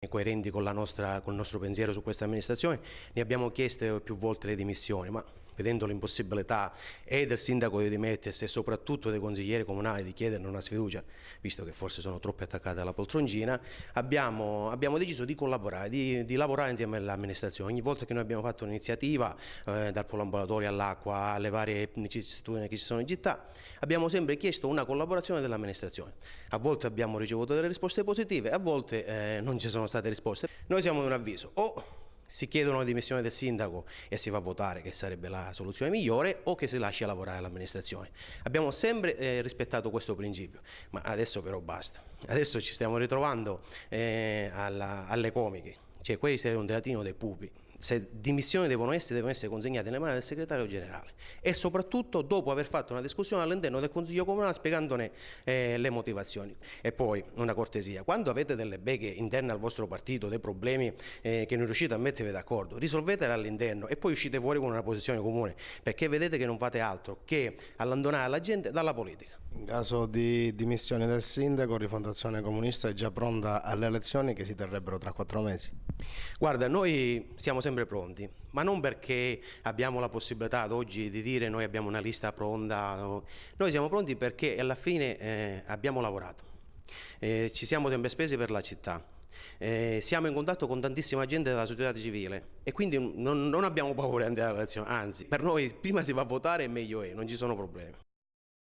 coerenti con col nostro pensiero su questa amministrazione, ne abbiamo chieste più volte le dimissioni, ma vedendo l'impossibilità e del sindaco di dimettersi e soprattutto dei consiglieri comunali di chiederne una sfiducia, visto che forse sono troppo attaccati alla poltroncina, abbiamo deciso di collaborare, di lavorare insieme all'amministrazione. Ogni volta che noi abbiamo fatto un'iniziativa, dal polo ambulatorio all'acqua, alle varie vicissitudini che ci sono in città, abbiamo sempre chiesto una collaborazione dell'amministrazione. A volte abbiamo ricevuto delle risposte positive, a volte non ci sono state risposte. Noi siamo di un avviso: o si chiedono la dimissione del sindaco e si va a votare, che sarebbe la soluzione migliore, o che si lascia lavorare l'amministrazione. Abbiamo sempre rispettato questo principio, ma adesso però basta. Adesso ci stiamo ritrovando alle comiche, cioè questo è un teatrino dei pupi. Se dimissioni devono essere consegnate nelle mani del segretario generale, e soprattutto dopo aver fatto una discussione all'interno del Consiglio Comunale spiegandone le motivazioni. E poi una cortesia: quando avete delle beghe interne al vostro partito, dei problemi che non riuscite a mettervi d'accordo, risolvetele all'interno e poi uscite fuori con una posizione comune, perché vedete che non fate altro che allontanare la gente dalla politica. In caso di dimissione del sindaco, Rifondazione Comunista è già pronta alle elezioni che si terrebbero tra 4 mesi. Guarda, noi siamo sempre pronti, ma non perché abbiamo la possibilità ad oggi di dire noi abbiamo una lista pronta. Noi siamo pronti perché alla fine abbiamo lavorato, ci siamo sempre spesi per la città, siamo in contatto con tantissima gente della società civile e quindi non abbiamo paura di andare alle elezioni, anzi per noi prima si va a votare e meglio è, non ci sono problemi.